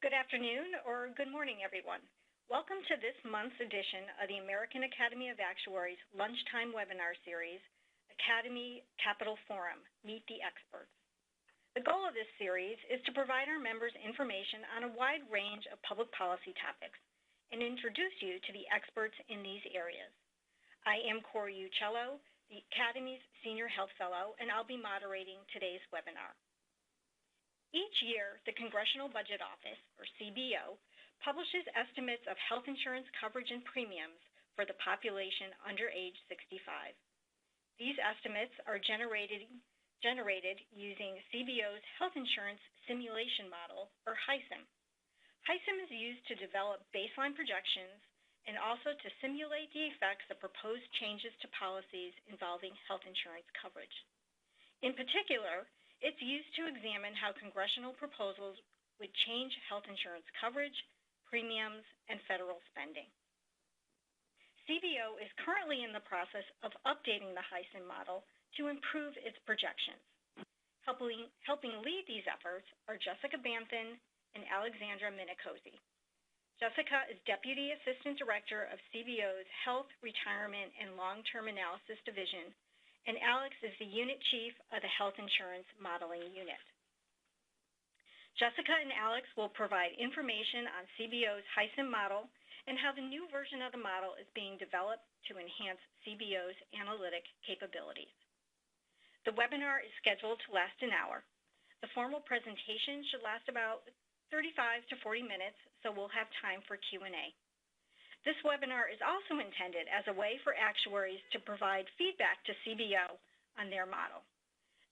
Good afternoon or good morning, everyone. Welcome to this month's edition of the American Academy of Actuaries Lunchtime Webinar Series, Academy Capital Forum, Meet the Experts. The goal of this series is to provide our members information on a wide range of public policy topics and introduce you to the experts in these areas. I am Cori Uccello, the Academy's Senior Health Fellow, and I'll be moderating today's webinar. Each year, the Congressional Budget Office, or CBO, publishes estimates of health insurance coverage and premiums for the population under age 65. These estimates are generated using CBO's Health Insurance Simulation Model, or HISIM. HISIM is used to develop baseline projections and also to simulate the effects of proposed changes to policies involving health insurance coverage. In particular, it's used to examine how congressional proposals would change health insurance coverage, premiums, and federal spending. CBO is currently in the process of updating the HISIM model to improve its projections. Helping lead these efforts are Jessica Banthin and Alexandra Minicozzi. Jessica is Deputy Assistant Director of CBO's Health, Retirement, and Long-Term Analysis Division, and Alex is the Unit Chief of the Health Insurance Modeling Unit. Jessica and Alex will provide information on CBO's HISIM model and how the new version of the model is being developed to enhance CBO's analytic capabilities. The webinar is scheduled to last an hour. The formal presentation should last about 35 to 40 minutes, so we'll have time for Q&A. This webinar is also intended as a way for actuaries to provide feedback to CBO on their model.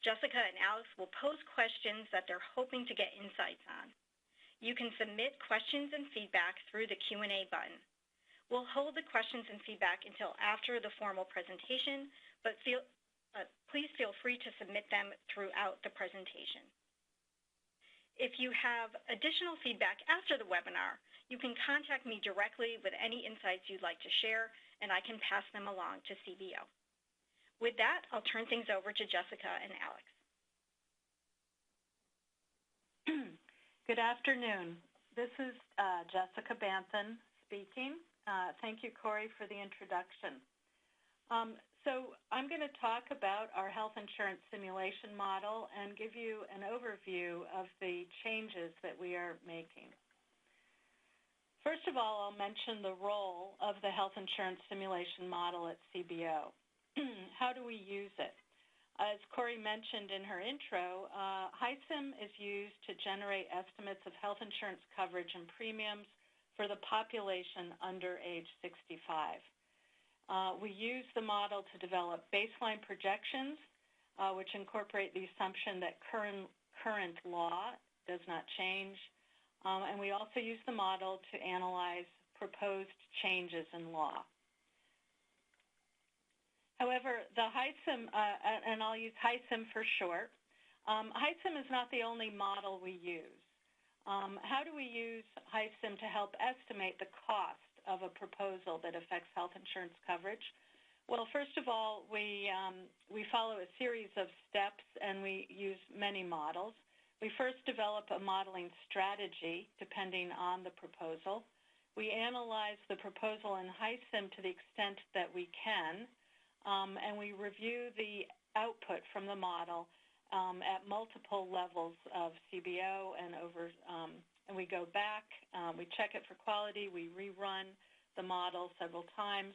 Jessica and Alex will pose questions that they're hoping to get insights on. You can submit questions and feedback through the Q&A button. We'll hold the questions and feedback until after the formal presentation, but please feel free to submit them throughout the presentation. If you have additional feedback after the webinar, you can contact me directly with any insights you'd like to share, and I can pass them along to CBO. With that, I'll turn things over to Jessica and Alex. Good afternoon. This is Jessica Banthin speaking. Thank you, Cori, for the introduction. So I'm going to talk about our health insurance simulation model and give you an overview of the changes that we are making. First of all, I'll mention the role of the health insurance simulation model at CBO. How do we use it? As Cori mentioned in her intro, HISIM is used to generate estimates of health insurance coverage and premiums for the population under age 65. We use the model to develop baseline projections, which incorporate the assumption that current law does not change. And we also use the model to analyze proposed changes in law. However, the HISIM, and I'll use HISIM for short, HISIM is not the only model we use. How do we use HISIM to help estimate the cost of a proposal that affects health insurance coverage? Well, first of all, we follow a series of steps, and we use many models. We first develop a modeling strategy depending on the proposal. We analyze the proposal in HISIM to the extent that we can, and we review the output from the model at multiple levels of CBO and and we go back, we check it for quality, we rerun the model several times.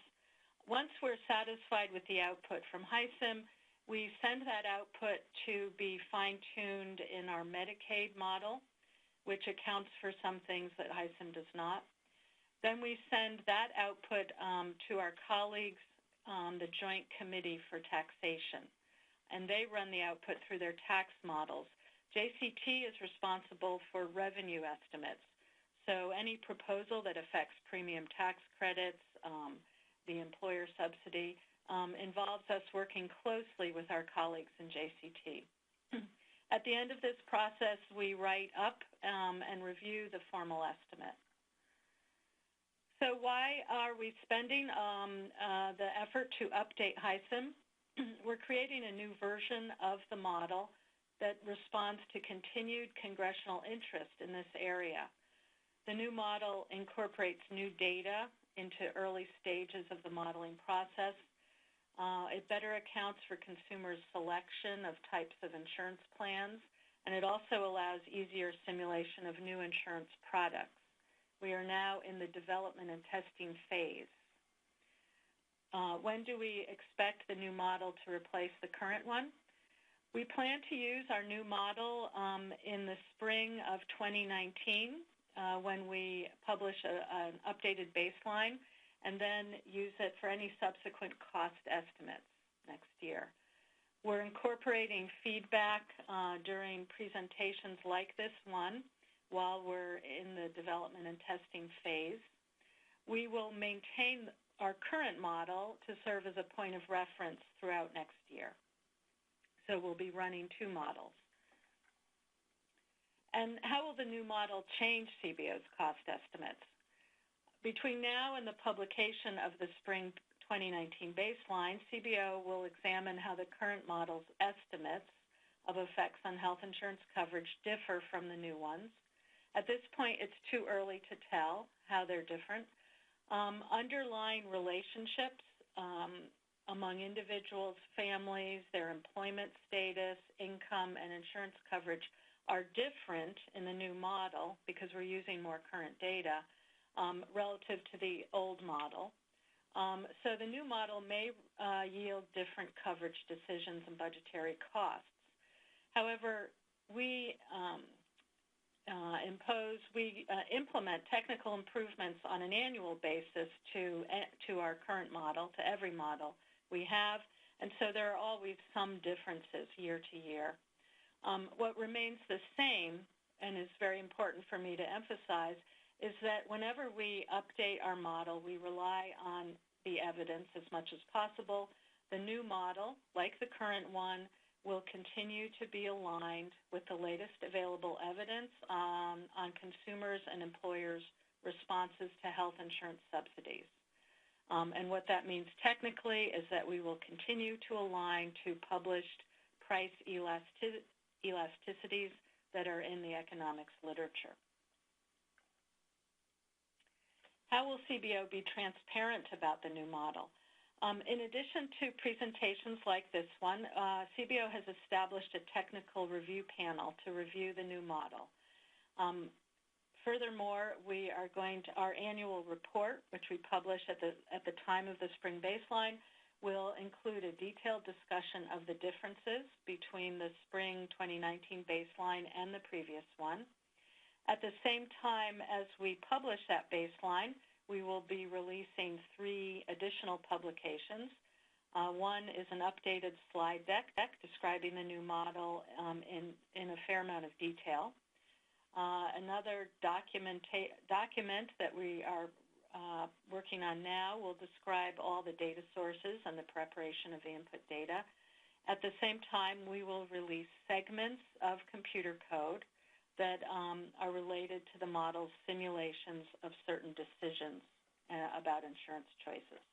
Once we're satisfied with the output from HISIM, we send that output to be fine-tuned in our Medicaid model, which accounts for some things that HISIM does not. Then we send that output to our colleagues on the Joint Committee for Taxation, and they run the output through their tax models. JCT is responsible for revenue estimates. So any proposal that affects premium tax credits, the employer subsidy, involves us working closely with our colleagues in JCT. At the end of this process, we write up and review the formal estimate. So why are we spending the effort to update HISIM? We're creating a new version of the model that responds to continued congressional interest in this area. The new model incorporates new data into early stages of the modeling process. It better accounts for consumers' selection of types of insurance plans, and it also allows easier simulation of new insurance products. We are now in the development and testing phase. When do we expect the new model to replace the current one? We plan to use our new model in the spring of 2019 when we publish an updated baseline, and then use it for any subsequent cost estimates next year. We're incorporating feedback during presentations like this one while we're in the development and testing phase. We will maintain our current model to serve as a point of reference throughout next year. So we'll be running two models. And how will the new model change CBO's cost estimates? Between now and the publication of the spring 2019 baseline, CBO will examine how the current model's estimates of effects on health insurance coverage differ from the new ones. At this point, it's too early to tell how they're different. Underlying relationships among individuals, families, their employment status, income, and insurance coverage are different in the new model because we're using more current data relative to the old model. So the new model may yield different coverage decisions and budgetary costs. However, we implement technical improvements on an annual basis to our current model, to every model we have, and so there are always some differences year to year. What remains the same, and is very important for me to emphasize, is that whenever we update our model, we rely on the evidence as much as possible. The new model, like the current one, will continue to be aligned with the latest available evidence on consumers' and employers' responses to health insurance subsidies. And what that means technically is that we will continue to align to published price elasticities that are in the economics literature. How will CBO be transparent about the new model? In addition to presentations like this one, CBO has established a technical review panel to review the new model. Furthermore, our annual report, which we publish at the time of the spring baseline, will include a detailed discussion of the differences between the spring 2019 baseline and the previous one. At the same time as we publish that baseline, we will be releasing 3 additional publications. One is an updated slide deck describing the new model in a fair amount of detail. Another document that we are working on now will describe all the data sources and the preparation of the input data. At the same time, we will release segments of computer code that are related to the model's simulations of certain decisions about insurance choices.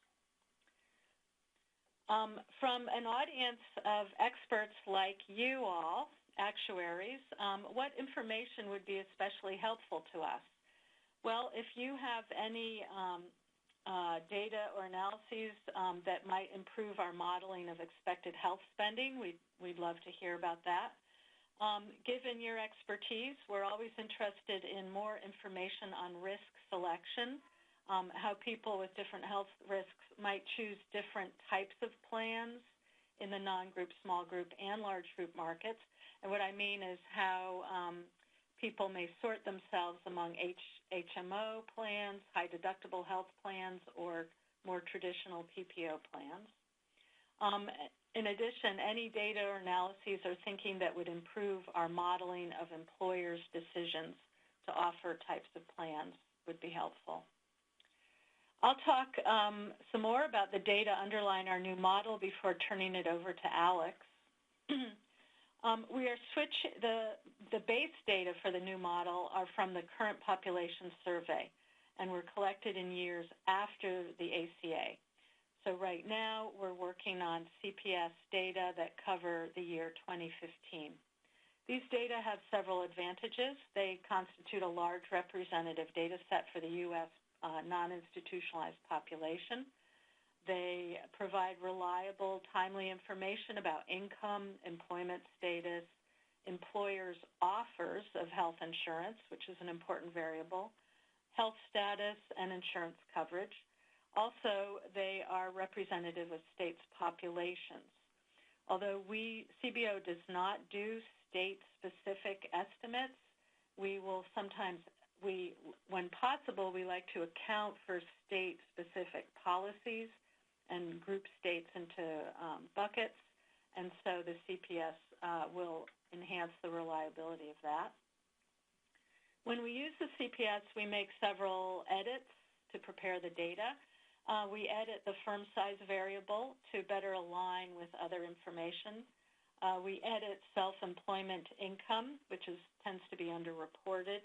From an audience of experts like you all, actuaries, what information would be especially helpful to us? Well, if you have any data or analyses that might improve our modeling of expected health spending, we'd love to hear about that. Given your expertise, we're always interested in more information on risk selection, how people with different health risks might choose different types of plans in the non-group, small group, and large group markets. And what I mean is how people may sort themselves among HMO plans, high-deductible health plans, or more traditional PPO plans. In addition, any data or analyses or thinking that would improve our modeling of employers' decisions to offer types of plans would be helpful. I'll talk some more about the data underlying our new model before turning it over to Alex. We are switching the base data for the new model are from the current population survey and were collected in years after the ACA. So right now we're working on CPS data that cover the year 2015. These data have several advantages. They constitute a large representative data set for the U.S. Non-institutionalized population. They provide reliable, timely information about income, employment status, employers' offers of health insurance, which is an important variable, health status, and insurance coverage. Also, they are representative of states' populations. Although CBO does not do state-specific estimates, we will sometimes, when possible, we like to account for state-specific policies and group states into buckets, and so the CPS will enhance the reliability of that. When we use the CPS, we make several edits to prepare the data. We edit the firm size variable to better align with other information. We edit self-employment income, which tends to be underreported.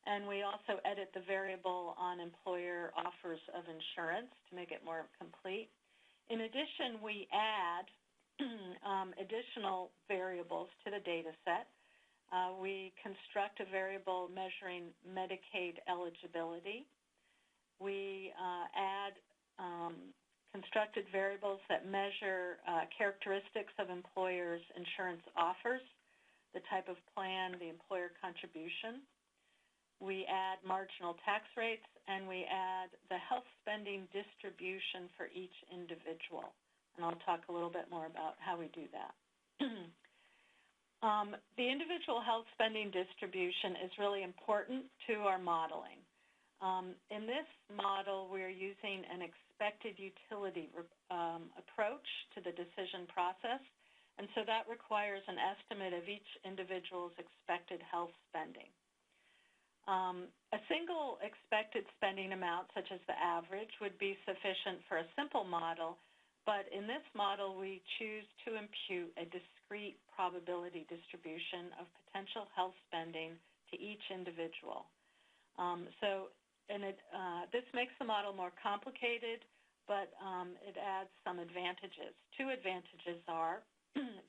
And we also edit the variable on employer offers of insurance to make it more complete. In addition, we add additional variables to the data set. We construct a variable measuring Medicaid eligibility. We add constructed variables that measure characteristics of employers' insurance offers, the type of plan, the employer contribution. We add marginal tax rates, and we add the health spending distribution for each individual. And I'll talk a little bit more about how we do that. The individual health spending distribution is really important to our modeling. In this model, we're using an expected utility approach to the decision process, and so that requires an estimate of each individual's expected health spending. A single expected spending amount, such as the average, would be sufficient for a simple model, but in this model, we choose to impute a discrete probability distribution of potential health spending to each individual. This makes the model more complicated, but it adds some advantages. Two advantages are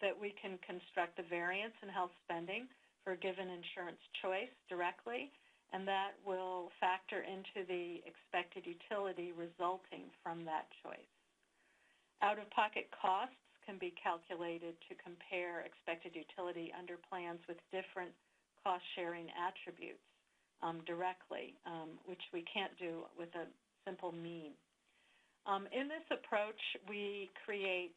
that we can construct the variance in health spending for a given insurance choice directly, and that will factor into the expected utility resulting from that choice. Out-of-pocket costs can be calculated to compare expected utility under plans with different cost-sharing attributes directly, which we can't do with a simple mean. In this approach, we create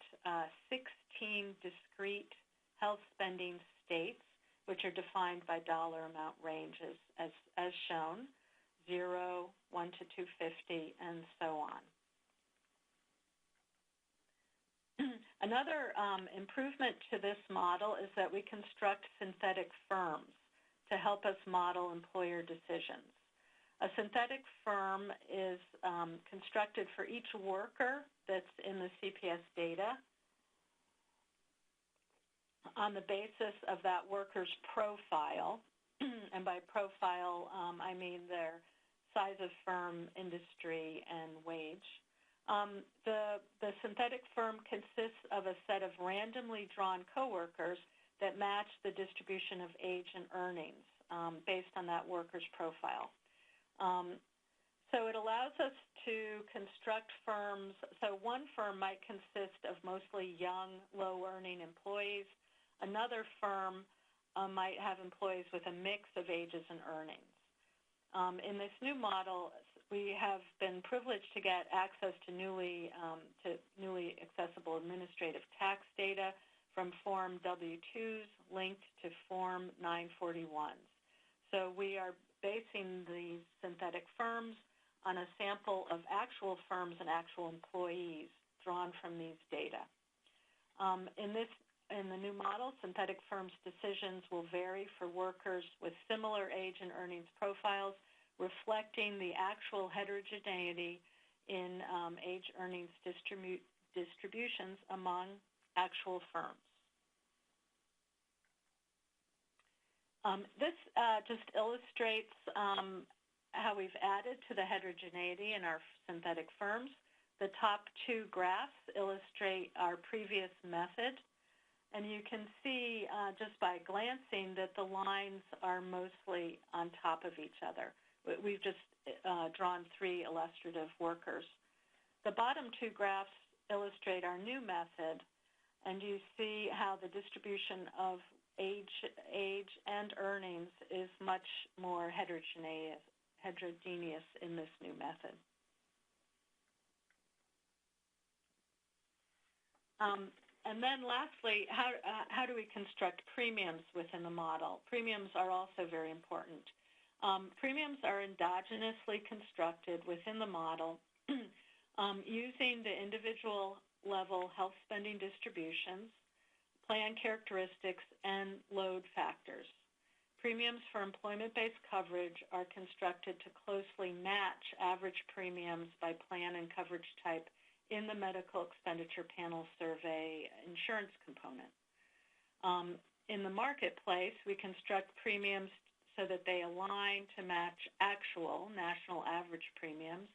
16 discrete health spending states, which are defined by dollar amount ranges as shown, 0, 1 to 250, and so on. Another improvement to this model is that we construct synthetic firms to help us model employer decisions. A synthetic firm is constructed for each worker that's in the CPS data on the basis of that worker's profile, and by profile, I mean their size of firm, industry, and wage. The synthetic firm consists of a set of randomly drawn coworkers that match the distribution of age and earnings based on that worker's profile. So it allows us to construct firms. So one firm might consist of mostly young, low-earning employees. Another firm might have employees with a mix of ages and earnings. In this new model, we have been privileged to get access to newly accessible administrative tax data from Form W-2s linked to Form 941s. So we are basing these synthetic firms on a sample of actual firms and actual employees drawn from these data. In the new model, synthetic firms' decisions will vary for workers with similar age and earnings profiles, reflecting the actual heterogeneity in age earnings distributions among actual firms. This just illustrates how we've added to the heterogeneity in our synthetic firms. The top two graphs illustrate our previous method And you can see just by glancing that the lines are mostly on top of each other. We've just drawn 3 illustrative workers. The bottom 2 graphs illustrate our new method, and you see how the distribution of age and earnings is much more heterogeneous in this new method. And then lastly, how do we construct premiums within the model? Premiums are also very important. Premiums are endogenously constructed within the model using the individual level health spending distributions, plan characteristics, and load factors. Premiums for employment-based coverage are constructed to closely match average premiums by plan and coverage type in the medical expenditure panel survey insurance component. In the marketplace, we construct premiums so that they align to match actual national average premiums.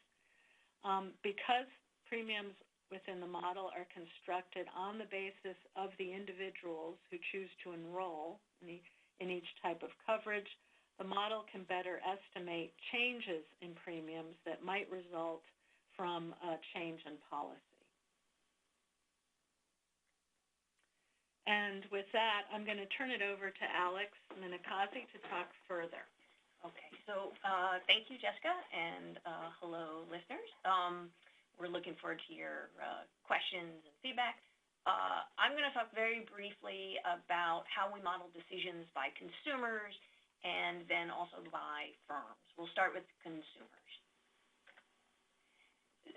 Because premiums within the model are constructed on the basis of the individuals who choose to enroll in each type of coverage, the model can better estimate changes in premiums that might result from a change in policy. And with that, I'm going to turn it over to Alex Minicozzi to talk further. Okay, so thank you, Jessica, and hello, listeners. We're looking forward to your questions and feedback. I'm going to talk very briefly about how we model decisions by consumers and then also by firms. We'll start with consumers.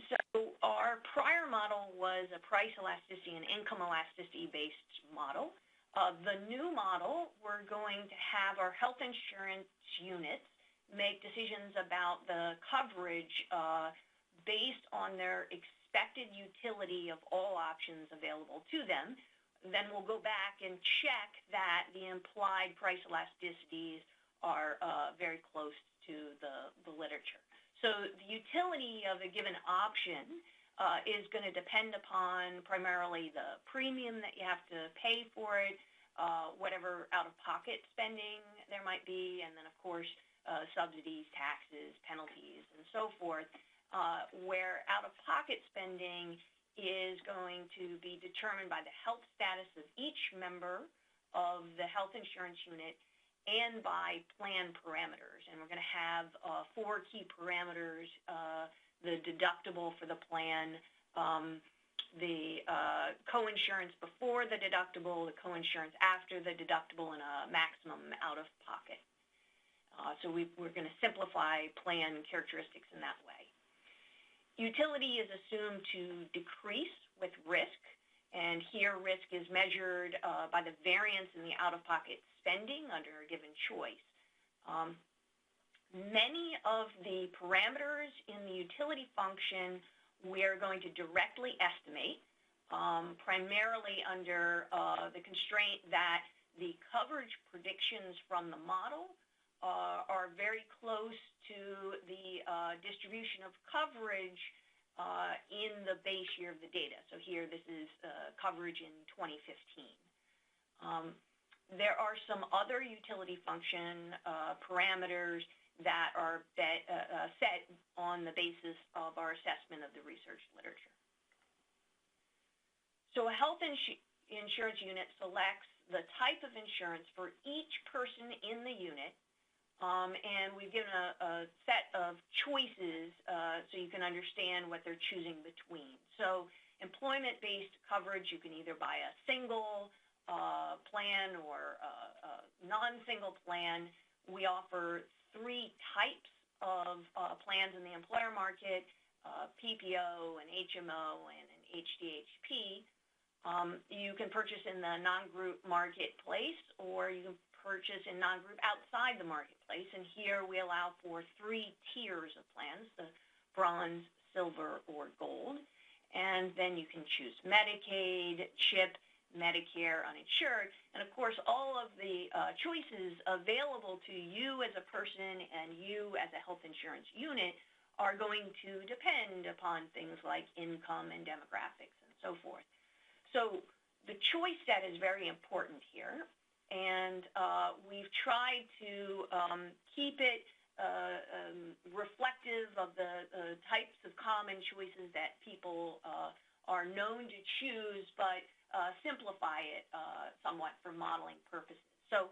So our prior model was a price elasticity and income elasticity-based model. The new model, we're going to have our health insurance units make decisions about the coverage based on their expected utility of all options available to them. Then we'll go back and check that the implied price elasticities are very close to the literature. So the utility of a given option is going to depend upon primarily the premium that you have to pay for it, whatever out-of-pocket spending there might be, and then, of course, subsidies, taxes, penalties, and so forth, where out-of-pocket spending is going to be determined by the health status of each member of the health insurance unit and by plan parameters. And we're going to have 4 key parameters: the deductible for the plan, the coinsurance before the deductible, the coinsurance after the deductible, and a maximum out-of-pocket. So we're going to simplify plan characteristics in that way. Utility is assumed to decrease with risk, and here risk is measured by the variance in the out-of-pocket spending under a given choice. Many of the parameters in the utility function we are going to directly estimate, primarily under the constraint that the coverage predictions from the model are very close to the distribution of coverage in the base year of the data. So here, this is coverage in 2015. There are some other utility function parameters that are set on the basis of our assessment of the research literature. So a health insurance unit selects the type of insurance for each person in the unit, and we've given a set of choices so you can understand what they're choosing between. So employment-based coverage, you can either buy a single plan or a non-single plan. We offer 3 types of plans in the employer market: PPO, an HMO, and an HDHP. You can purchase in the non-group marketplace, or you can purchase in non-group outside the marketplace. And here we allow for 3 tiers of plans: the bronze, silver, or gold. And then you can choose Medicaid, CHIP, Medicare, uninsured, and of course all of the choices available to you as a person and you as a health insurance unit are going to depend upon things like income and demographics and so forth. So The choice set is very important here, and we've tried to keep it reflective of the types of common choices that people are known to choose, but simplify it somewhat for modeling purposes. So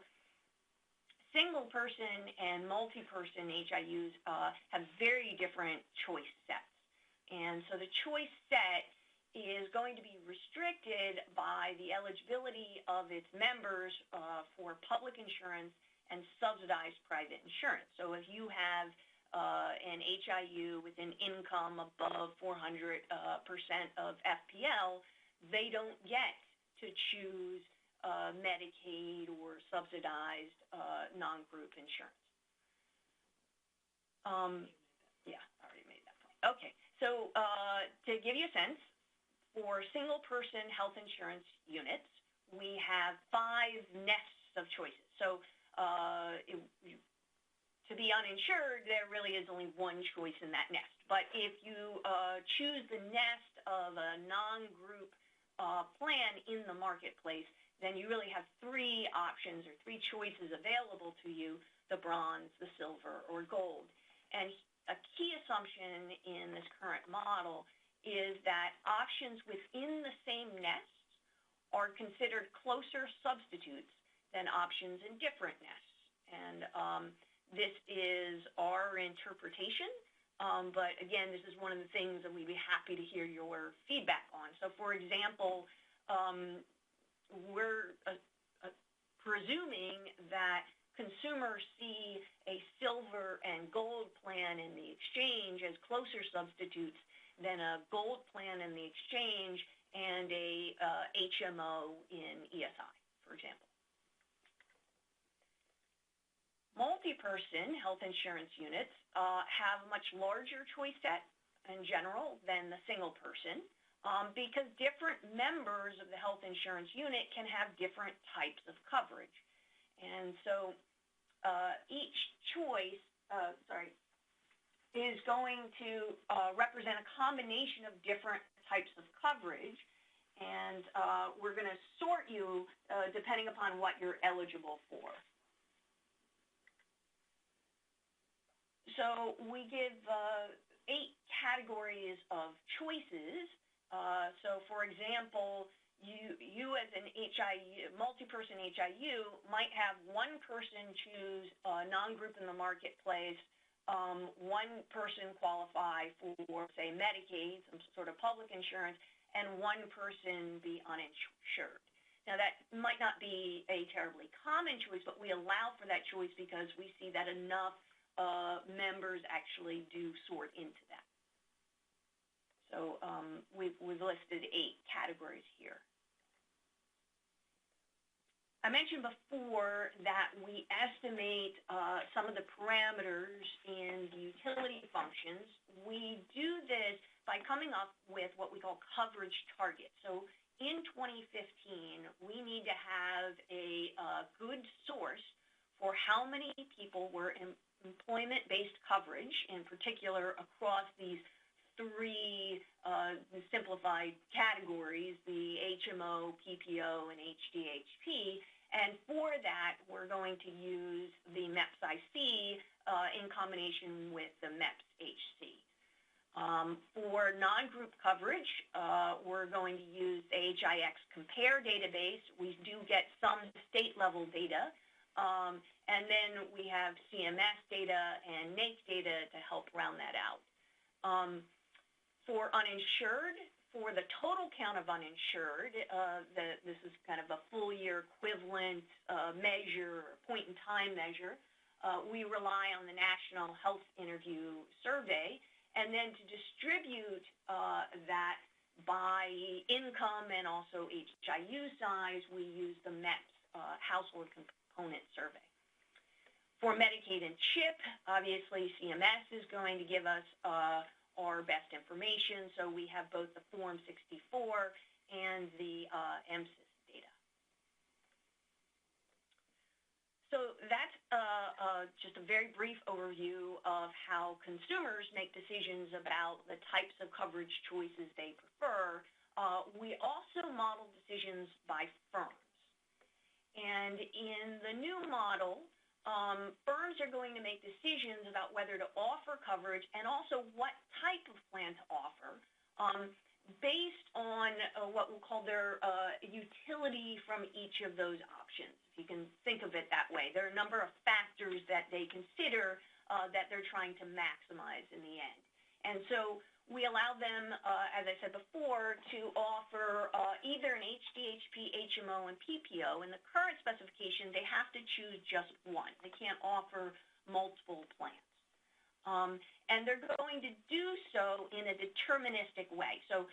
single-person and multi-person HIUs have very different choice sets. And so the choice set is going to be restricted by the eligibility of its members for public insurance and subsidized private insurance. So if you have an HIU with an income above 400% of FPL, they don't get to choose Medicaid or subsidized non-group insurance. Yeah, I already made that point. Okay, so to give you a sense, for single-person health insurance units, we have 5 nests of choices. So to be uninsured, there really is only one choice in that nest. But if you choose the nest of a non-group plan in the marketplace, then you really have 3 options or 3 choices available to you: the bronze, the silver, or gold. And a key assumption in this current model is that options within the same nests are considered closer substitutes than options in different nests. And this is our interpretation, but again, this is one of the things that we'd be happy to hear your feedback on. So for example, we're presuming that consumers see a silver and gold plan in the exchange as closer substitutes than a gold plan in the exchange and a HMO in ESI, for example. Multi-person health insurance units have a much larger choice set in general than the single person because different members of the health insurance unit can have different types of coverage. And so each choice, is going to represent a combination of different types of coverage, and we're going to sort you depending upon what you're eligible for. So we give 8 categories of choices. So for example, you as an HIU, multi-person HIU, might have one person choose a non-group in the marketplace, one person qualify for, say, Medicaid, some sort of public insurance, and one person be uninsured. Now, that might not be a terribly common choice, but we allow for that choice because we see that enough members actually do sort into that. So we've listed 8 categories here. I mentioned before that we estimate some of the parameters in the utility functions. We do this by coming up with what we call coverage targets. So in 2015, we need to have a good source for how many people were in employment-based coverage, in particular across these 3 simplified categories, the HMO, PPO, and HDHP. And for that, we're going to use the MEPS-IC in combination with the MEPS-HC. For non-group coverage, we're going to use the HIX Compare database. We do get some state-level data. And then we have CMS data and NAICS data to help round that out. For uninsured, for the total count of uninsured, this is kind of a full-year equivalent measure, point-in-time measure. We rely on the National Health Interview Survey, and then to distribute that by income and also HIU size, we use the MEPS Household Component Survey. For Medicaid and CHIP, obviously CMS is going to give us our best information, so we have both the Form 64 and the MSIS data. So that's just a very brief overview of how consumers make decisions about the types of coverage choices they prefer. We also model decisions by firms. And in the new model, firms are going to make decisions about whether to offer coverage and also what type of plan to offer based on what we'll call their utility from each of those options. If you can think of it that way. There are a number of factors that they consider that they're trying to maximize in the end. And so we allow them, as I said before, to offer either an HDHP, HMO, and PPO. In the current specification, they have to choose just one. They can't offer multiple plans. And they're going to do so in a deterministic way. So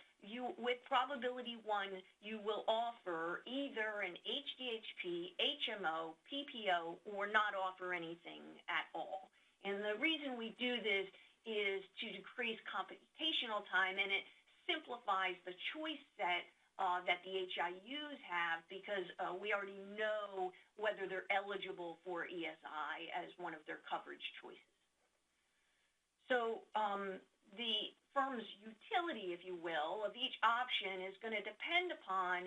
with probability 1, you will offer either an HDHP, HMO, PPO, or not offer anything at all. And the reason we do this is to decrease computational time, and it simplifies the choice set that the HIUs have because we already know whether they're eligible for ESI as one of their coverage choices. So the firm's utility, if you will, of each option is going to depend upon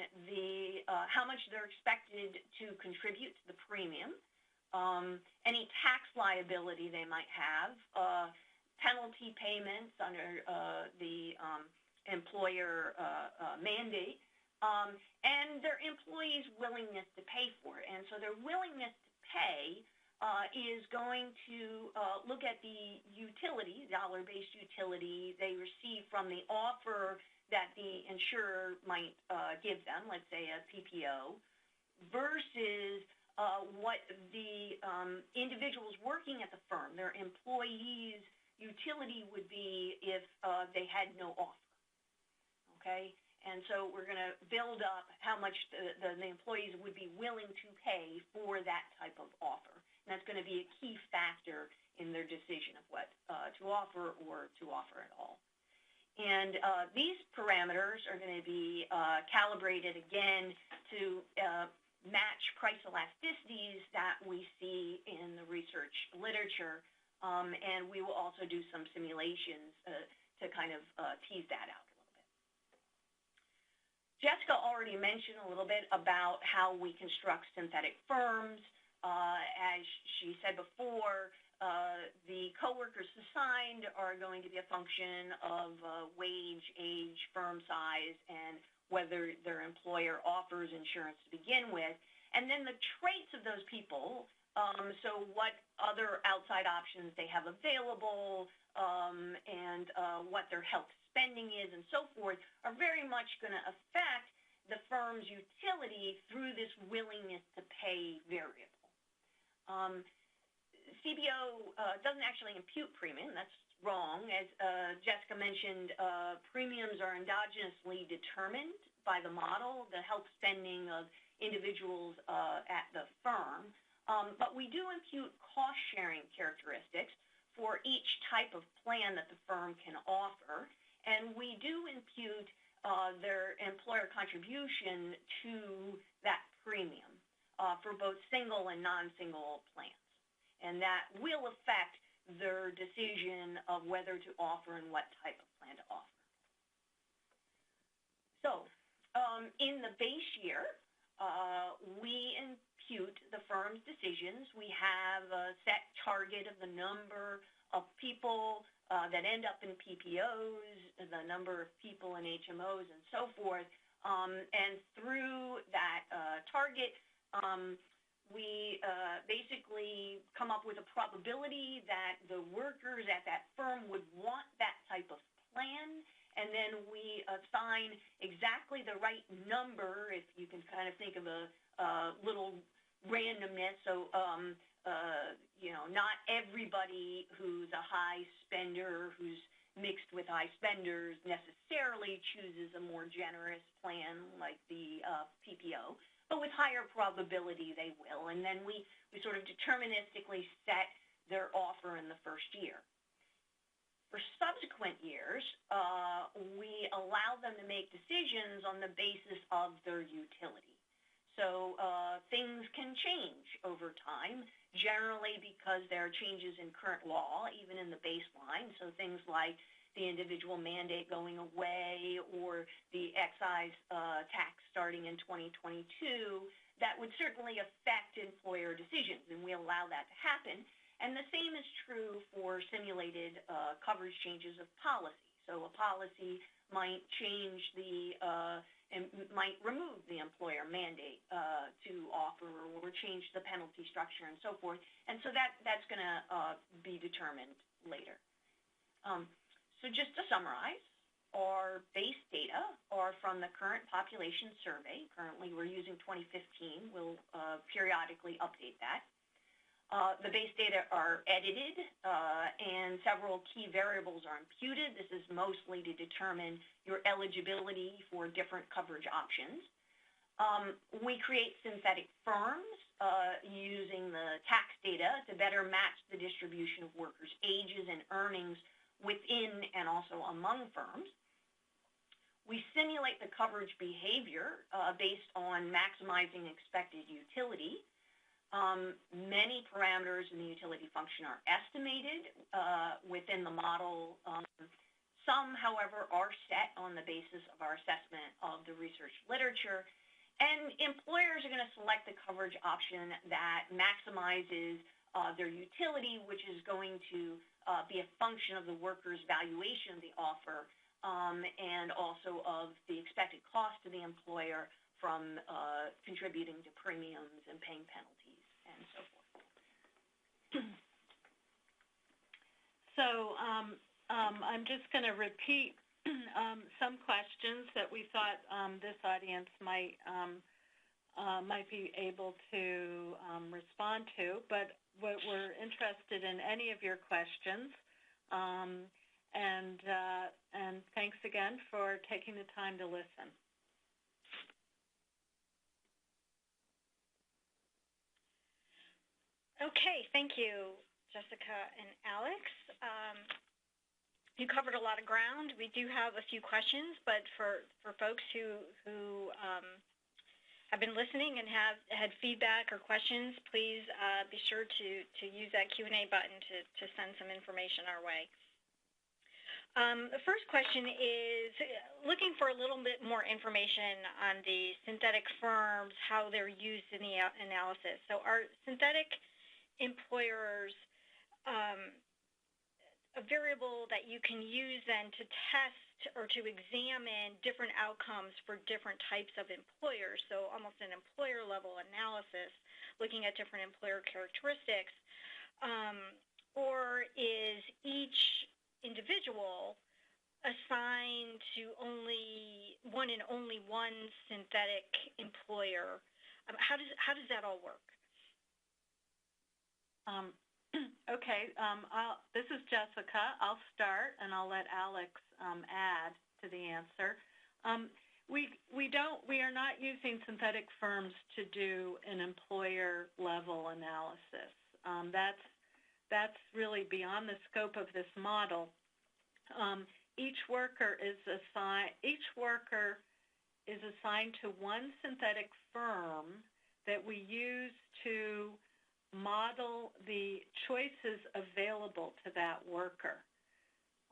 how much they're expected to contribute to the premium, any tax liability they might have, penalty payments under the employer mandate, and their employees' willingness to pay for it. And so their willingness to pay is going to look at the utility, dollar-based utility they receive from the offer that the insurer might give them, let's say a PPO, versus what the individuals working at the firm, their employees' utility would be if they had no offer, okay? And so we're going to build up how much the employees would be willing to pay for that type of offer. And that's going to be a key factor in their decision of what to offer or to offer at all. And these parameters are going to be calibrated again to match price elasticities that we see in the research literature. And we will also do some simulations to kind of tease that out a little bit. Jessica already mentioned a little bit about how we construct synthetic firms. As she said before, the coworkers assigned are going to be a function of wage, age, firm size, and whether their employer offers insurance to begin with. And then the traits of those people, so what other outside options they have available, and what their health spending is and so forth, are very much going to affect the firm's utility through this willingness to pay variable. CBO doesn't actually impute premium. That's wrong. As Jessica mentioned, premiums are endogenously determined by the model, the health spending of individuals at the firm. But we do impute cost-sharing characteristics for each type of plan that the firm can offer, and we do impute their employer contribution to that premium for both single and non-single plans. And that will affect their decision of whether to offer and what type of plan to offer. So in the base year, we impute the firm's decisions. We have a set target of the number of people that end up in PPOs, the number of people in HMOs, and so forth. And through that target, we basically come up with a probability that the workers at that firm would want that type of plan, and then we assign exactly the right number, if you can kind of think of a little randomness. So, you know, not everybody who's a high spender, who's mixed with high spenders, necessarily chooses a more generous plan like the PPO, but with higher probability they will. And then we sort of deterministically set their offer in the first year. For subsequent years, we allow them to make decisions on the basis of their utility. So things can change over time, generally because there are changes in current law, even in the baseline. So things like the individual mandate going away or the excise tax starting in 2022, that would certainly affect employer decisions, and we allow that to happen. And the same is true for simulated coverage changes of policy. So a policy might change and might remove the employer mandate to offer or change the penalty structure and so forth. And so that's going to be determined later. So just to summarize, our base data are from the current population survey. Currently, we're using 2015. We'll periodically update that. The base data are edited, and several key variables are imputed. This is mostly to determine your eligibility for different coverage options. We create synthetic firms using the tax data to better match the distribution of workers' ages and earnings within and also among firms. We simulate the coverage behavior based on maximizing expected utility. Many parameters in the utility function are estimated within the model. Some, however, are set on the basis of our assessment of the research literature. And employers are going to select the coverage option that maximizes their utility, which is going to be a function of the worker's valuation of the offer and also of the expected cost to the employer from contributing to premiums and paying penalties and so forth. So I'm just going to repeat some questions that we thought this audience might be able to respond to, but we're interested in any of your questions. And thanks again for taking the time to listen. Okay, thank you, Jessica and Alex. You covered a lot of ground. We do have a few questions, but for folks who have been listening and have had feedback or questions, please be sure to use that Q&A button to send some information our way. The first question is looking for a little bit more information on the synthetic firms, how they're used in the analysis. So are synthetic employers a variable that you can use then to test or to examine different outcomes for different types of employers? So almost an employer level analysis, looking at different employer characteristics, or is each individual assigned to only one synthetic employer? How does that all work? Okay, this is Jessica. I'll start, and I'll let Alex add to the answer. We are not using synthetic firms to do an employer level analysis. That's really beyond the scope of this model. Each worker is assigned to one synthetic firm that we use to model the choices available to that worker.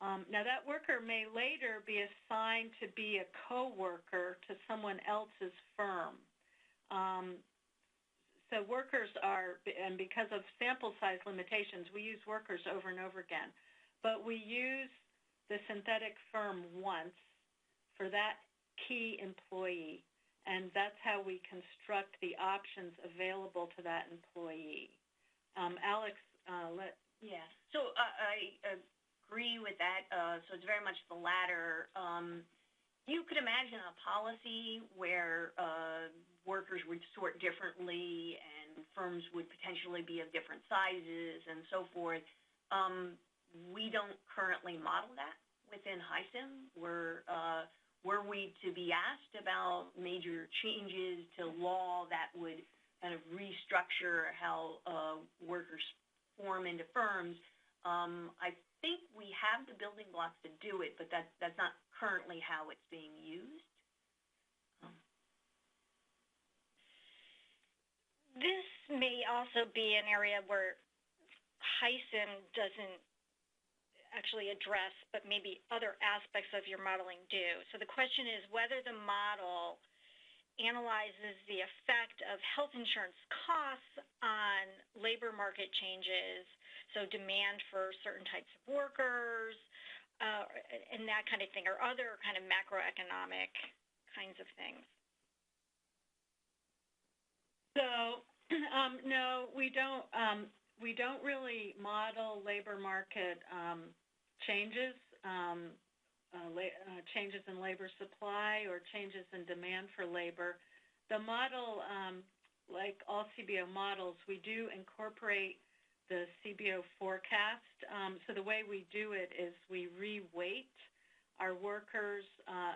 Now, that worker may later be assigned to be a co-worker to someone else's firm. So workers are, and because of sample size limitations, we use workers over and over again. But we use the synthetic firm once for that key employee, and that's how we construct the options available to that employee. Alex, Yeah, so I agree with that. So it's very much the latter. You could imagine a policy where workers would sort differently and firms would potentially be of different sizes and so forth. We don't currently model that within HISIM. Were we to be asked about major changes to law that would kind of restructure how workers form into firms, I think we have the building blocks to do it, but that's not currently how it's being used. This may also be an area where HISIM doesn't actually address, but maybe other aspects of your modeling do. So the question is whether the model analyzes the effect of health insurance costs on labor market changes, so demand for certain types of workers, and that kind of thing, or other kind of macroeconomic kinds of things. So, no, we don't really model labor market changes, changes in labor supply or changes in demand for labor. The model, like all CBO models, we do incorporate the CBO forecast. So the way we do it is we re-weight our workers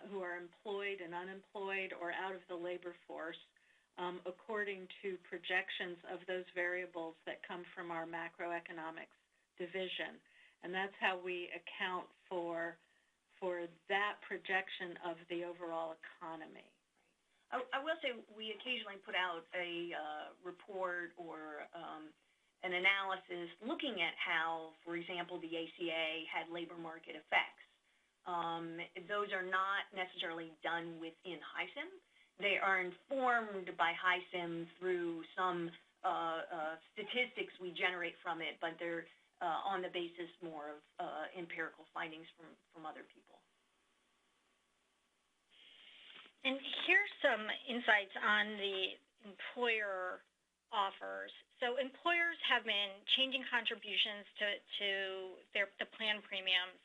who are employed and unemployed or out of the labor force according to projections of those variables that come from our macroeconomics division. And that's how we account for that projection of the overall economy. I will say we occasionally put out a report or an analysis looking at how, for example, the ACA had labor market effects. Those are not necessarily done within HISIM. They are informed by HISIM through some statistics we generate from it, but they're on the basis more of empirical findings from other people. And here's some insights on the employer offers. So employers have been changing contributions to the plan premiums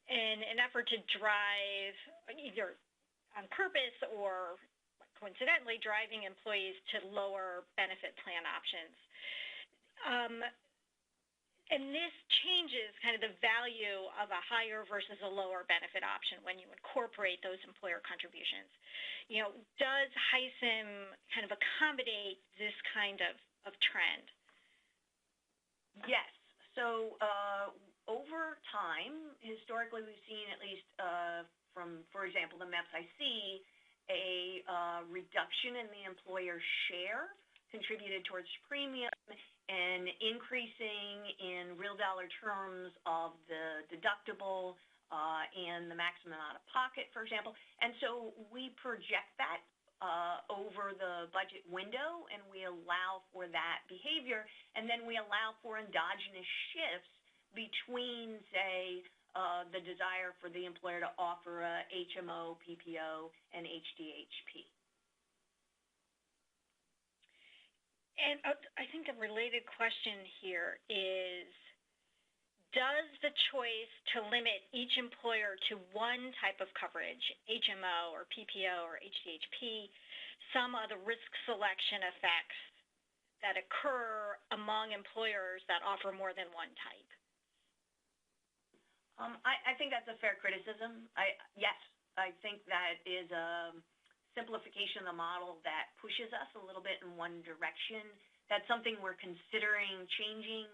in an effort to drive, either on purpose or coincidentally, driving employees to lower benefit plan options. And this changes kind of the value of a higher versus a lower benefit option when you incorporate those employer contributions. You know, does HISIM kind of accommodate this kind of trend? Yes. So over time, historically, we've seen at least from, for example, the MEPS I see, a reduction in the employer share contributed towards premium and increasing in real dollar terms of the deductible and the maximum out of pocket, for example. And so we project that over the budget window, and we allow for that behavior, and then we allow for endogenous shifts between, say, the desire for the employer to offer a HMO, PPO, and HDHP. And I think a related question here is, does the choice to limit each employer to one type of coverage, HMO or PPO or HDHP, some of the risk selection effects that occur among employers that offer more than one type? I think that's a fair criticism. Yes, I think that is a simplification of the model that pushes us a little bit in one direction. That's something we're considering changing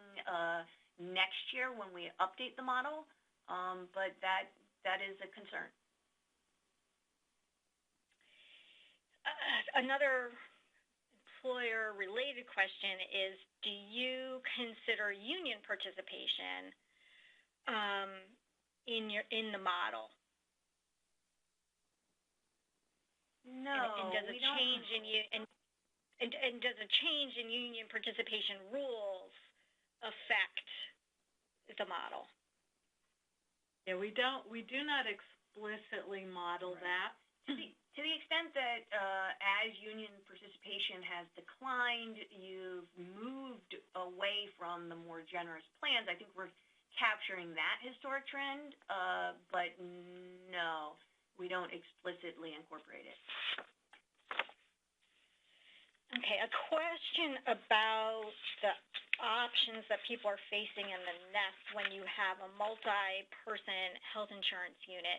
next year when we update the model, but that is a concern. Another employer-related question is, do you consider union participation in the model? No, and does a change in and does a change in union participation rules affect the model? Yeah, we do not explicitly model that. To the extent that as union participation has declined, you've moved away from the more generous plans. I think we're capturing that historic trend, but no, we don't explicitly incorporate it. Okay, a question about the options that people are facing in the nest when you have a multi-person health insurance unit.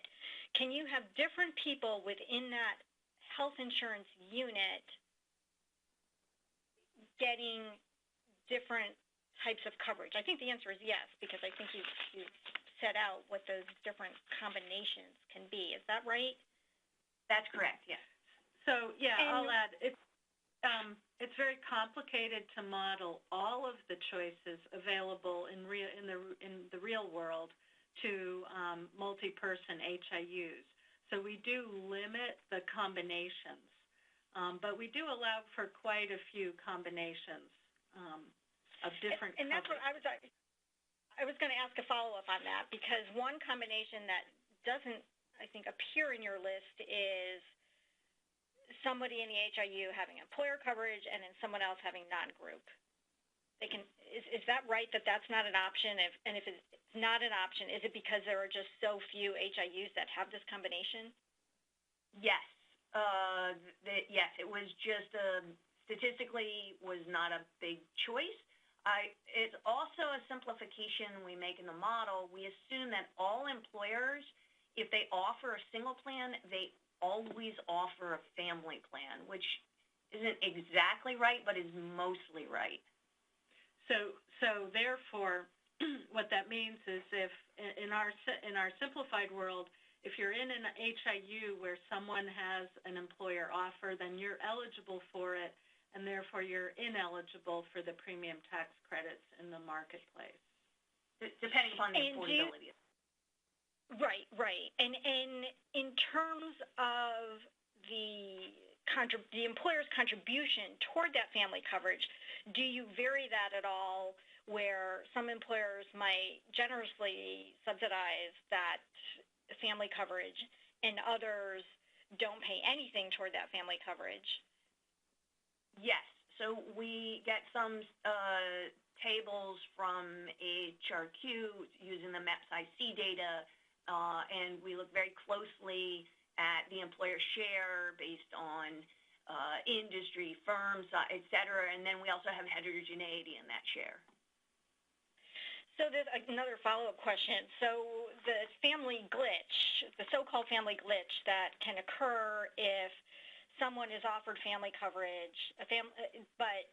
Can you have different people within that health insurance unit getting different types of coverage? I think the answer is yes, because I think you set out what those different combinations can be. Is that right? That's correct, yes. So, yeah, I'll add, it's very complicated to model all of the choices available in the real world to multi-person HIUs. So we do limit the combinations, but we do allow for quite a few combinations of different and that's what I was going to ask a follow-up on that, because one combination that doesn't, I think, appear in your list is somebody in the HIU having employer coverage and then someone else having non-group. Is that right, that that's not an option? And if it's not an option, is it because there are just so few HIUs that have this combination? Yes. Yes, it was just statistically was not a big choice. It's also a simplification we make in the model. We assume that all employers, if they offer a single plan, they always offer a family plan, which isn't exactly right, but is mostly right. So therefore, what that means is if in our simplified world, if you're in an HIU where someone has an employer offer, then you're eligible for it, and therefore you're ineligible for the premium tax credits in the marketplace. Depending upon the affordability. Right. And in terms of the employer's contribution toward that family coverage, do you vary that at all, where some employers might generously subsidize that family coverage and others don't pay anything toward that family coverage? Yes. So we get some tables from HRQ using the MEPS-IC data, and we look very closely at the employer share based on industry, firms, et cetera, and then we also have heterogeneity in that share. So there's another follow-up question. So the family glitch, the so-called family glitch that can occur if someone is offered family coverage, but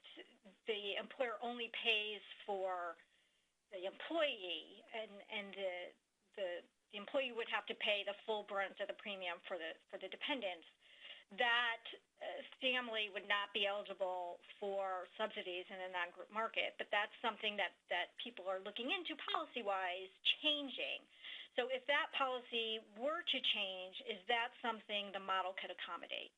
the employer only pays for the employee, and the employee would have to pay the full brunt of the premium for the dependents, that family would not be eligible for subsidies in a non-group market. But that's something that people are looking into policy-wise changing. So if that policy were to change, is that something the model could accommodate?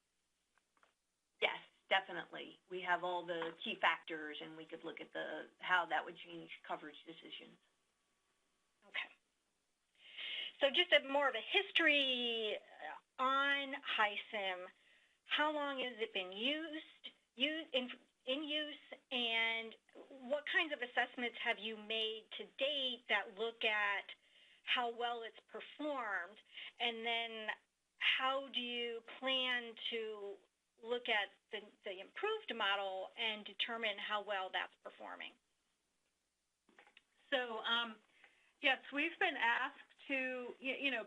Yes, definitely. We have all the key factors, and we could look at how that would change coverage decisions. Okay. So just more of a history on HISIM. How long has it been in use, and what kinds of assessments have you made to date that look at how well it's performed, and then how do you plan to look at the improved model and determine how well that's performing? So, yes, we've been asked to,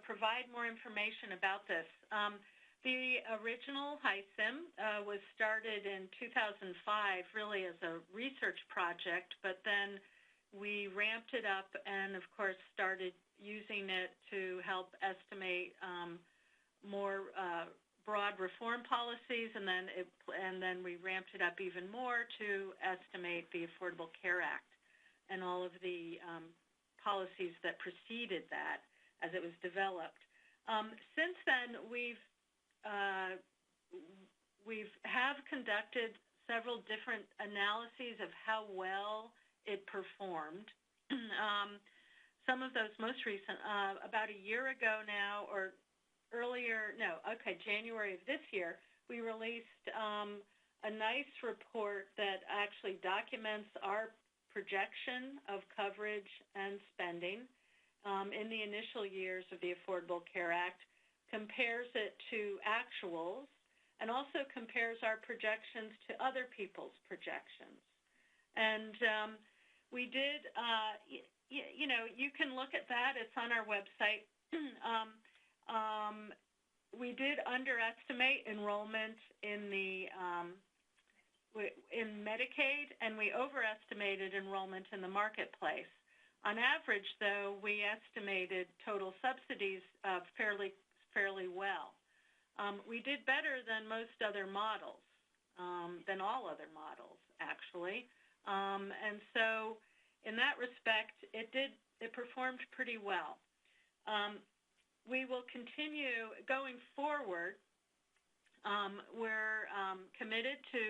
provide more information about this. The original HISIM was started in 2005 really as a research project, but then we ramped it up and, of course, started using it to help estimate more broad reform policies, and then we ramped it up even more to estimate the Affordable Care Act and all of the policies that preceded that as it was developed. Since then, we have conducted several different analyses of how well it performed. Some of those most recent, about a year ago now, or January of this year, we released a nice report that actually documents our projection of coverage and spending in the initial years of the Affordable Care Act, compares it to actuals, and also compares our projections to other people's projections. And we did, you can look at that. It's on our website. We did underestimate enrollment in Medicaid, and we overestimated enrollment in the marketplace. On average, though, we estimated total subsidies fairly well. We did better than most other models, than all other models, actually. And so in that respect, it performed pretty well. We will continue going forward. We're committed to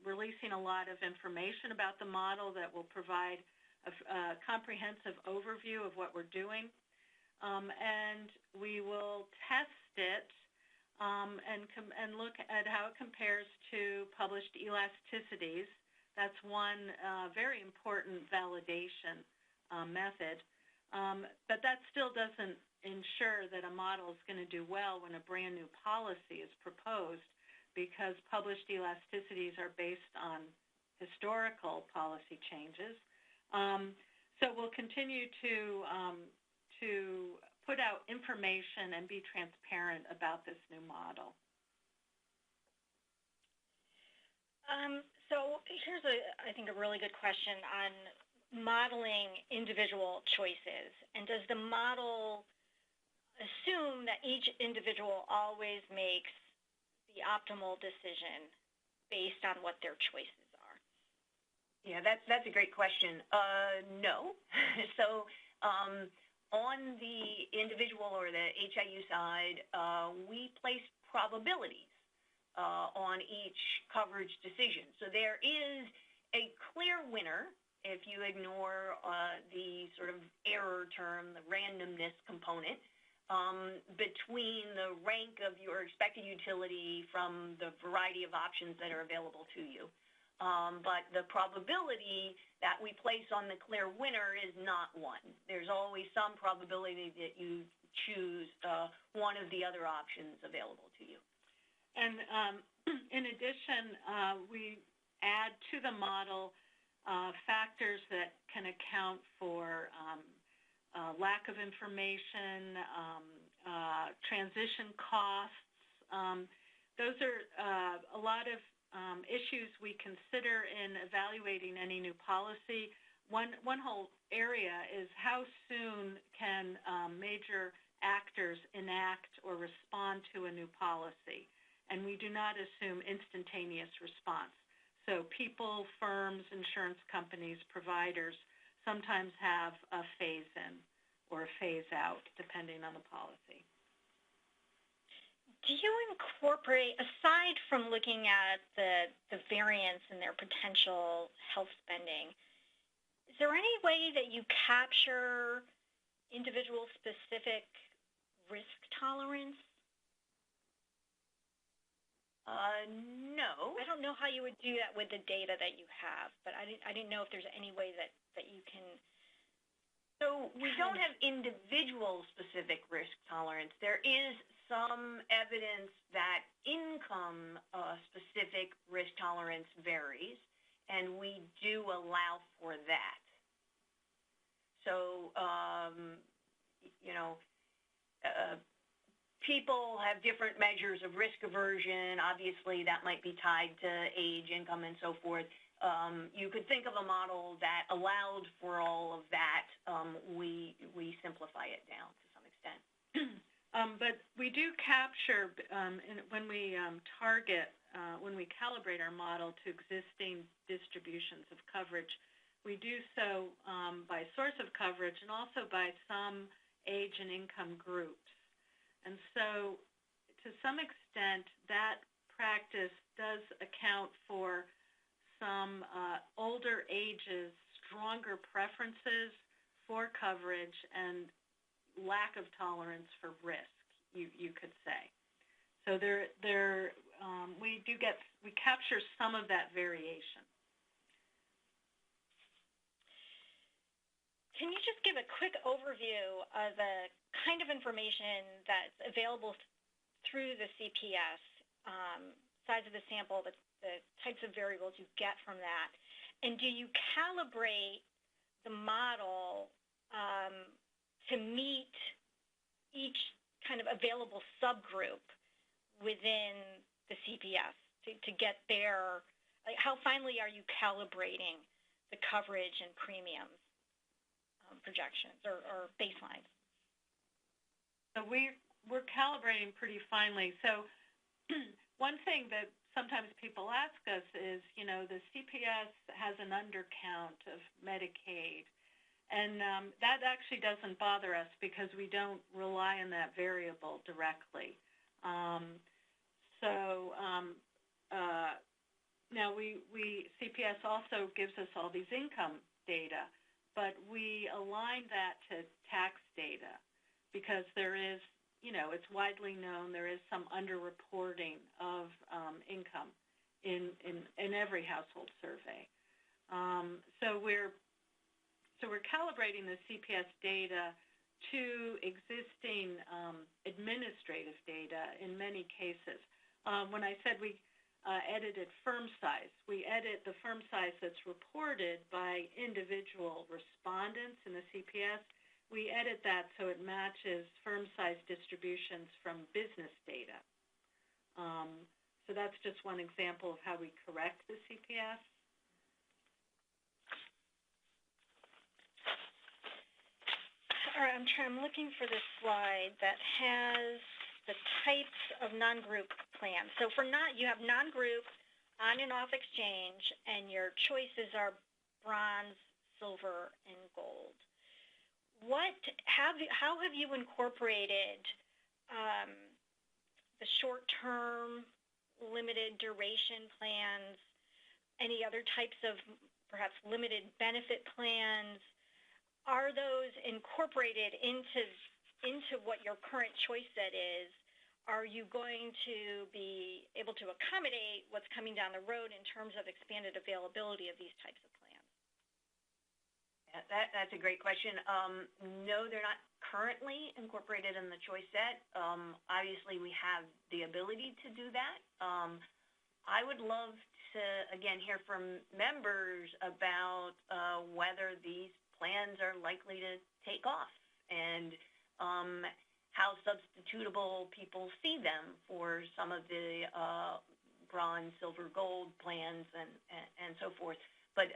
releasing a lot of information about the model that will provide a comprehensive overview of what we're doing. And we will test it and look at how it compares to published elasticities. That's one very important validation method. But that still doesn't ensure that a model is going to do well when a brand new policy is proposed, because published elasticities are based on historical policy changes. So we'll continue to put out information and be transparent about this new model. So here's, I think, a really good question on modeling individual choices. And does the model assume that each individual always makes the optimal decision based on what their choices are? Yeah, that's a great question. No. So on the individual or the HIU side, we place probabilities on each coverage decision. So there is a clear winner if you ignore the sort of error term, the randomness component, between the rank of your expected utility from the variety of options that are available to you. But the probability that we place on the clear winner is not one. There's always some probability that you choose one of the other options available to you. And in addition, we add to the model factors that can account for lack of information, transition costs. Those are a lot of issues we consider in evaluating any new policy. One whole area is how soon can major actors enact or respond to a new policy. And we do not assume instantaneous response. So people, firms, insurance companies, providers sometimes have a phase-in or a phase-out, depending on the policy. Do you incorporate, aside from looking at the variance in their potential health spending, is there any way that you capture individual-specific risk tolerance? No. I don't know how you would do that with the data that you have, but I didn't know if there's any way that you can. So we don't have individual-specific risk tolerance. There is some evidence that income-specific risk tolerance varies, and we do allow for that. So, people have different measures of risk aversion. Obviously, that might be tied to age, income, and so forth. You could think of a model that allowed for all of that. We simplify it down to some extent. But we do capture, when we target, when we calibrate our model to existing distributions of coverage, we do so by source of coverage and also by some age and income groups. And so, to some extent, that practice does account for some older ages, stronger preferences for coverage, and lack of tolerance for risk, you could say. So we capture some of that variation. Can you just give a quick overview of the kind of information that's available through the CPS, size of the sample, the types of variables you get from that, and do you calibrate the model to meet each kind of available subgroup within the CPS to get there? Like, how finely are you calibrating the coverage and premiums projections or baselines? So we're calibrating pretty finely. So one thing that sometimes people ask us is, the CPS has an undercount of Medicaid, And that actually doesn't bother us because we don't rely on that variable directly. Now CPS also gives us all these income data, but we align that to tax data because there is, it's widely known there is some underreporting of income in every household survey. So we're calibrating the CPS data to existing administrative data in many cases. When I said we edited firm size, we edit the firm size that's reported by individual respondents in the CPS. We edit that so it matches firm size distributions from business data. So that's just one example of how we correct the CPS. All right, I'm looking for this slide that has the types of non-group plans. So for you have non-group, on and off exchange, and your choices are bronze, silver, and gold. How have you incorporated the short-term, limited duration plans, any other types of perhaps limited benefit plans? Are those incorporated into what your current choice set is? Are you going to be able to accommodate what's coming down the road in terms of expanded availability of these types of plans? Yeah, that's a great question. No, they're not currently incorporated in the choice set. Obviously, we have the ability to do that. I would love to, again, hear from members about whether these plans are likely to take off and how substitutable people see them for some of the bronze, silver, gold plans and so forth. But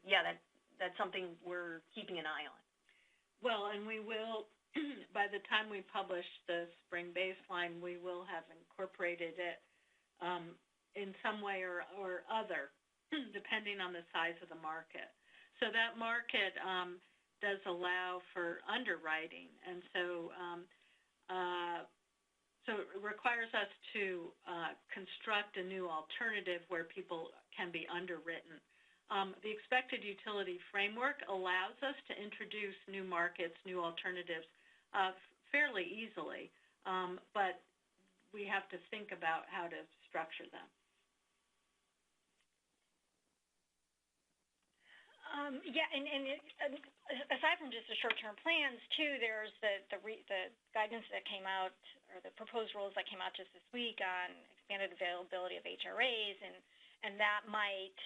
yeah, that's something we're keeping an eye on. Well, and we will, by the time we publish the spring baseline, we will have incorporated it in some way or other, depending on the size of the market. So that market does allow for underwriting, and so it requires us to construct a new alternative where people can be underwritten. The expected utility framework allows us to introduce new markets, new alternatives fairly easily, but we have to think about how to structure them. Yeah, and aside from just the short-term plans, too, there's the guidance that came out, or the proposed rules that came out just this week on expanded availability of HRAs, and that might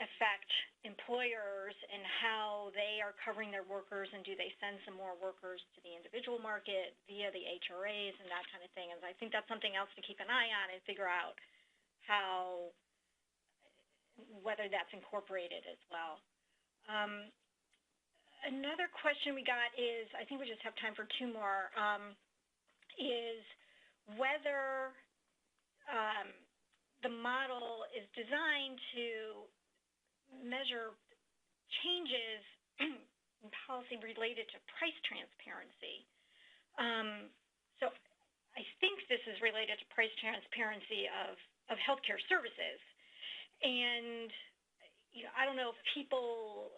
affect employers and how they are covering their workers, and do they send some more workers to the individual market via the HRAs and that kind of thing. And I think that's something else to keep an eye on and figure out whether that's incorporated as well. Another question we got is, I think we just have time for two more, is whether the model is designed to measure changes in policy related to price transparency. So I think this is related to price transparency of healthcare services. And I don't know if people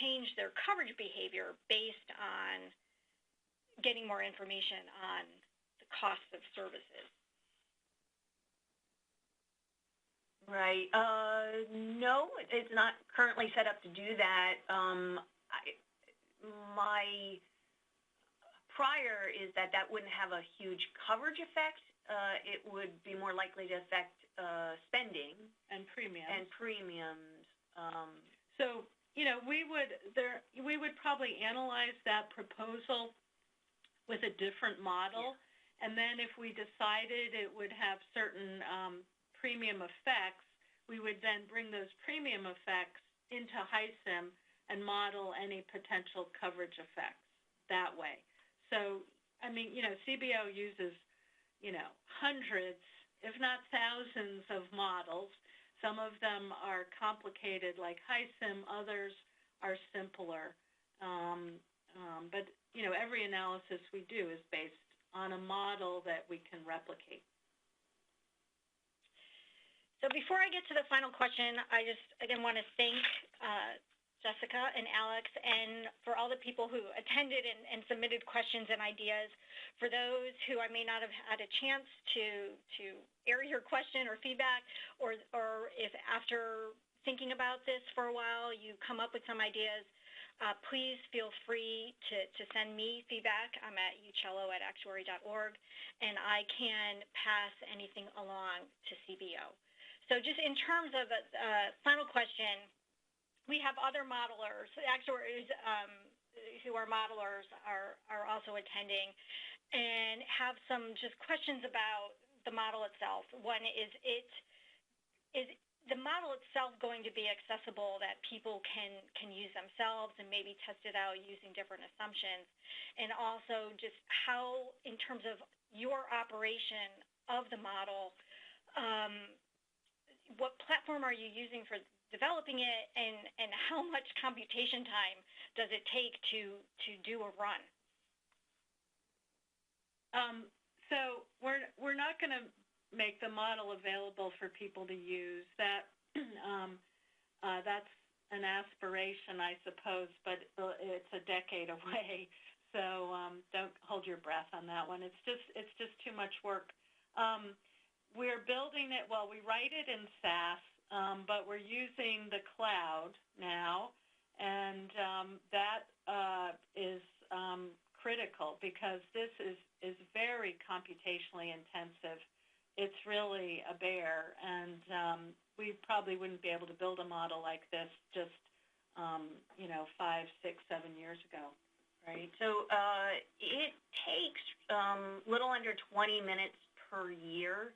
change their coverage behavior based on getting more information on the costs of services. Right. No, it's not currently set up to do that. My prior is that wouldn't have a huge coverage effect. It would be more likely to affect spending and premiums. So, we would probably analyze that proposal with a different model, yeah. And then if we decided it would have certain premium effects, we would then bring those premium effects into HISIM and model any potential coverage effects that way. So, I mean, CBO uses, hundreds, if not thousands of models. Some of them are complicated like HISIM, others are simpler. But, every analysis we do is based on a model that we can replicate. So before I get to the final question, I just, again, want to thank Jessica and Alex, and for all the people who attended and submitted questions and ideas. For those who I may not have had a chance to air your question or feedback, or if after thinking about this for a while you come up with some ideas, please feel free to send me feedback. I'm at ucello@actuary.org, and I can pass anything along to CBO. So just in terms of a final question, we have other modelers, actuaries who are modelers are also attending, and have some just questions about the model itself. One is the model itself going to be accessible, that people can use themselves and maybe test it out using different assumptions? And also just how, in terms of your operation of the model, what platform are you using for developing it, and how much computation time does it take to do a run? So we're not going to make the model available for people to use. That's an aspiration, I suppose, but it's a decade away. So don't hold your breath on that one. It's just too much work. We're building it. Well, we write it in SAS, but we're using the cloud now, and that is critical, because this is very computationally intensive. It's really a bear, and we probably wouldn't be able to build a model like this just 5, 6, 7 years ago. Right. So it takes little under 20 minutes per year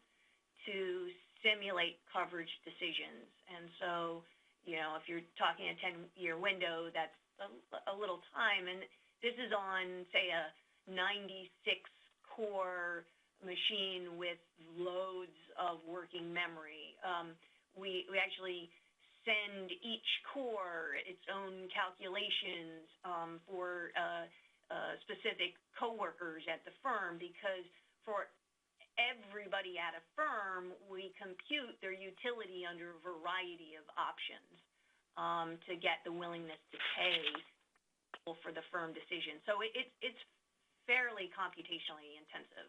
to simulate coverage decisions. And so, if you're talking a 10-year window, that's a little time. And this is on, say, a 96-core machine with loads of working memory. We actually send each core its own calculations for specific coworkers at the firm, because for everybody at a firm, we compute their utility under a variety of options to get the willingness to pay for the firm decision. So it's fairly computationally intensive.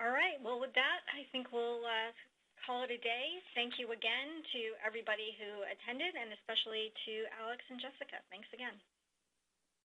All right. Well, with that, I think we'll call it a day. Thank you again to everybody who attended, and especially to Alex and Jessica. Thanks again.